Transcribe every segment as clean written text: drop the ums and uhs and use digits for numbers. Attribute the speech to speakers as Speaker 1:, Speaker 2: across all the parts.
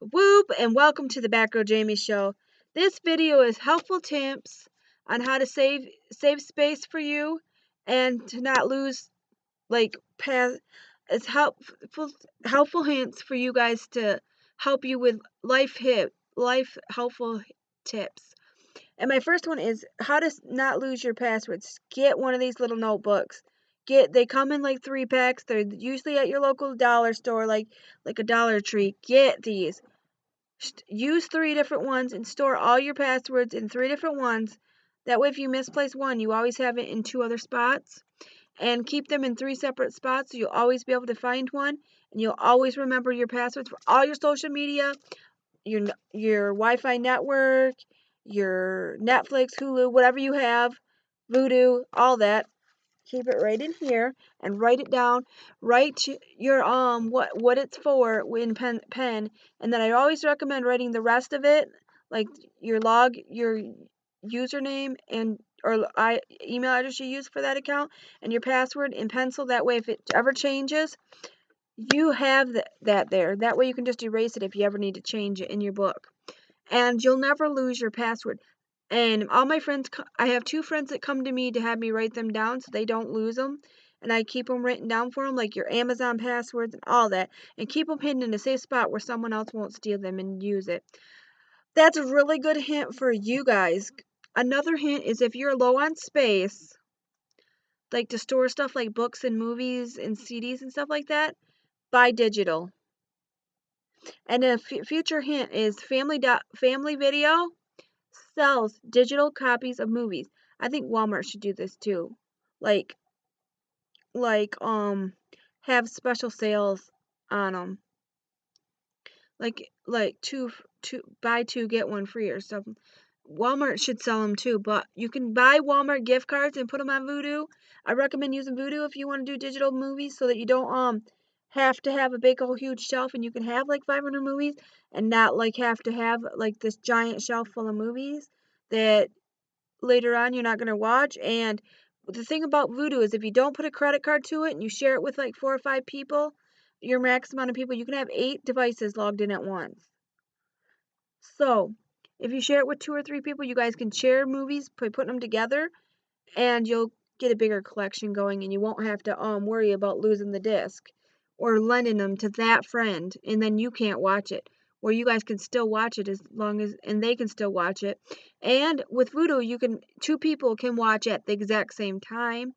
Speaker 1: Whoop, and welcome to the Batgirljamie Show. This video is helpful tips on how to save space for you and to not lose it's helpful hints for you guys to help you with life helpful tips. And my first one is how to not lose your passwords. Get one of these little notebooks. They come in like 3-packs. They're usually at your local dollar store, like a Dollar Tree. Get these. Use 3 different ones and store all your passwords in 3 different ones. That way if you misplace one, you always have it in 2 other spots. And keep them in 3 separate spots so you'll always be able to find one. And you'll always remember your passwords for all your social media, your Wi-Fi network, your Netflix, Hulu, whatever you have, Voodoo, all that. Keep it right in here and write it down. Write your what it's for in pen, and then I always recommend writing the rest of it, like your username or email address you use for that account and your password in pencil. That way, if it ever changes, you have that there. That way, you can just erase it if you ever need to change it in your book, and you'll never lose your password. And all my friends, I have 2 friends that come to me to have me write them down so they don't lose them. And I keep them written down for them, like your Amazon passwords and all that. And keep them hidden in a safe spot where someone else won't steal them and use it. That's a really good hint for you guys. Another hint is if you're low on space, like to store stuff like books and movies and CDs and stuff like that, buy digital. And a future hint is Family Video sells digital copies of movies. I think Walmart should do this too. Like have special sales on them. Like buy 2 get 1 free or something. Walmart should sell them too, but you can buy Walmart gift cards and put them on Voodoo. I recommend using Voodoo if you want to do digital movies so that you don't have to have a big old huge shelf and you can have like 500 movies and not like have to have like this giant shelf full of movies that later on you're not going to watch. And the thing about Voodoo is if you don't put a credit card to it and you share it with like 4 or 5 people, your max amount of people, you can have 8 devices logged in at once. So if you share it with 2 or 3 people, you guys can share movies, putting them together, and you'll get a bigger collection going, and you won't have to worry about losing the disc or lending them to that friend, and then you can't watch it. Where you guys can still watch it and they can still watch it. And with Voodoo, 2 people can watch at the exact same time.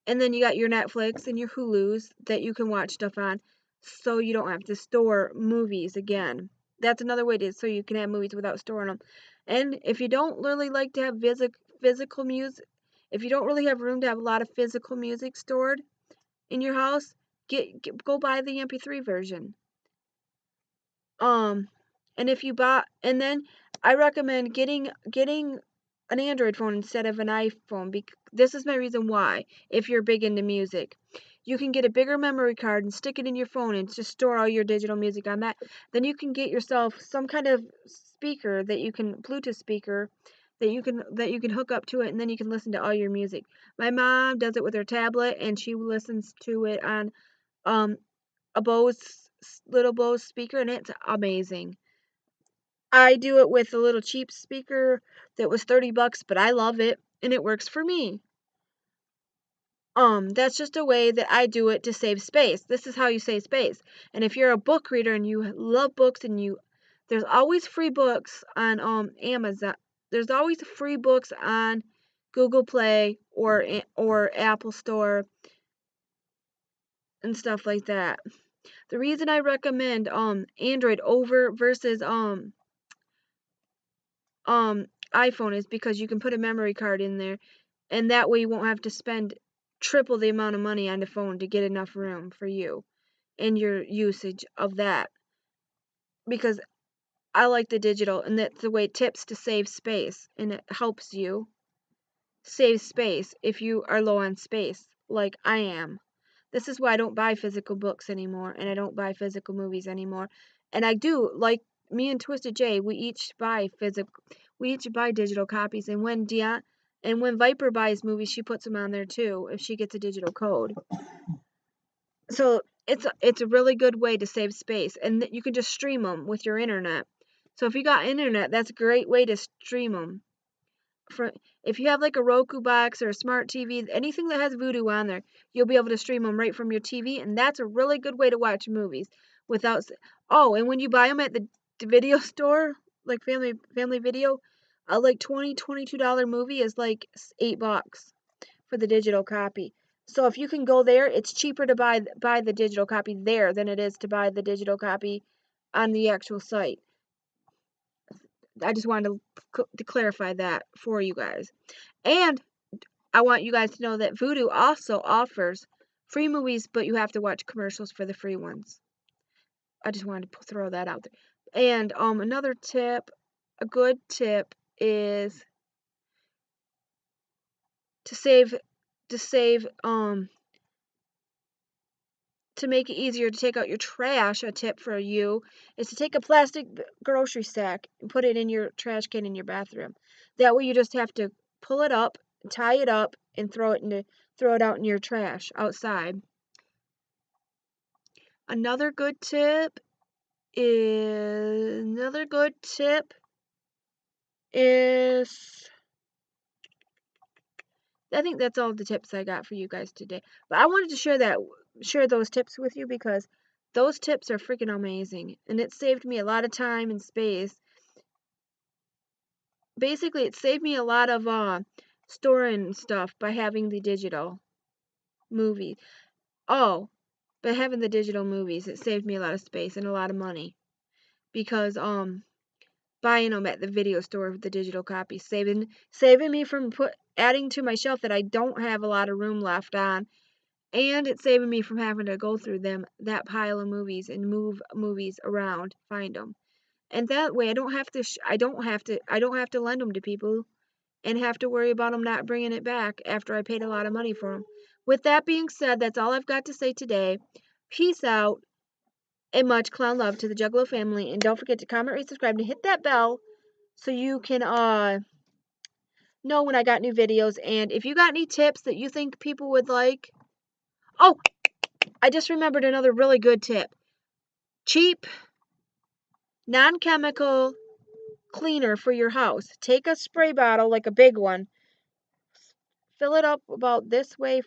Speaker 1: And then you got your Netflix and your Hulus that you can watch stuff on, so you don't have to store movies again. That's another way so you can have movies without storing them. And if you don't really like to have physical music, if you don't really have room to have a lot of physical music stored in your house, go buy the MP3 version. And then I recommend getting an Android phone instead of an iPhone. This is my reason why. If you're big into music, you can get a bigger memory card and stick it in your phone and just store all your digital music on that. Then you can get yourself some kind of speaker Bluetooth speaker that you can hook up to it, and then you can listen to all your music. My mom does it with her tablet, and she listens to it on a little Bose speaker, and it's amazing. I do it with a little cheap speaker that was $30, but I love it and it works for me. That's just a way that I do it to save space. This is how you save space. And if you're a book reader and you love books there's always free books on Amazon. There's always free books on Google Play or Apple Store and stuff like that. The reason I recommend Android versus iPhone is because you can put a memory card in there, and that way you won't have to spend triple the amount of money on the phone to get enough room for you and your usage of that. Because I like the digital, and that's the way tips to save space, and it helps you save space if you are low on space like I am. This is why I don't buy physical books anymore, and I don't buy physical movies anymore. And I do, like me and Twisted J, we each buy digital copies, and when Viper buys movies, she puts them on there too if she gets a digital code. So it's a really good way to save space, and you can just stream them with your internet. So if you got internet, that's a great way to stream them. If you have like a Roku box or a smart TV, anything that has Vudu on there, you'll be able to stream them right from your TV, and that's a really good way to watch movies without. Oh, and when you buy them at the video store, like Family Video, a like $22 movie is like $8 for the digital copy. So if you can go there, it's cheaper to buy the digital copy there than it is to buy the digital copy on the actual site. I just wanted to clarify that for you guys. And I want you guys to know that Vudu also offers free movies, but you have to watch commercials for the free ones. I just wanted to throw that out there. And another tip, a good tip is to make it easier to take out your trash. A tip for you is to take a plastic grocery sack and put it in your trash can in your bathroom. That way you just have to pull it up, tie it up, and throw it out in your trash outside. Another good tip is I think that's all the tips I got for you guys today. But I wanted to share those tips with you because those tips are freaking amazing, and it saved me a lot of time and space. Basically, it saved me a lot of storing stuff by having the digital movie. Oh, by having the digital movies, it saved me a lot of space and a lot of money because buying them at the video store with the digital copy, saving me from adding to my shelf that I don't have a lot of room left on, and it's saving me from having to go through that pile of movies and move movies around, find them. And that way I don't have to lend them to people and have to worry about them not bringing it back after I paid a lot of money for them. With that being said, that's all I've got to say today. Peace out. And much clown love to the Juggalo family. And don't forget to comment, rate, subscribe, and hit that bell so you can know when I got new videos. And if you got any tips that you think people would like. Oh, I just remembered another really good tip. Cheap, non-chemical cleaner for your house. Take a spray bottle, like a big one. Fill it up about this way,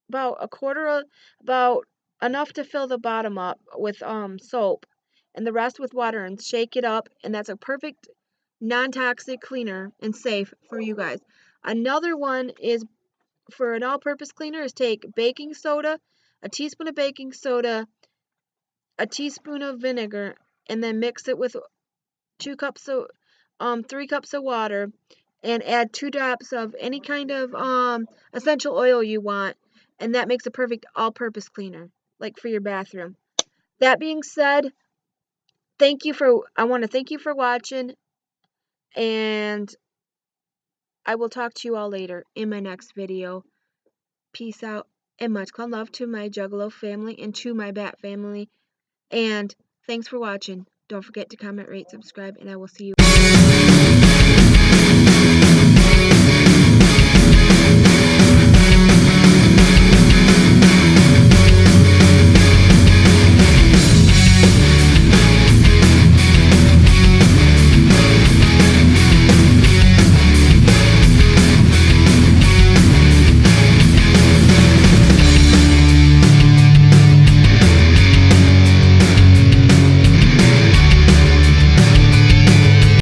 Speaker 1: about enough to fill the bottom up with soap, and the rest with water, and shake it up, and that's a perfect non-toxic cleaner and safe for you guys. Another one is for an all-purpose cleaner is take baking soda, a teaspoon of baking soda, a teaspoon of vinegar, and then mix it with 3 cups of water, and add 2 drops of any kind of essential oil you want, and that makes a perfect all-purpose cleaner, like for your bathroom. That being said, I want to thank you for watching, and I will talk to you all later in my next video. Peace out, and much love to my Juggalo family and to my Bat family, and thanks for watching. Don't forget to comment, rate, subscribe, and I will see you.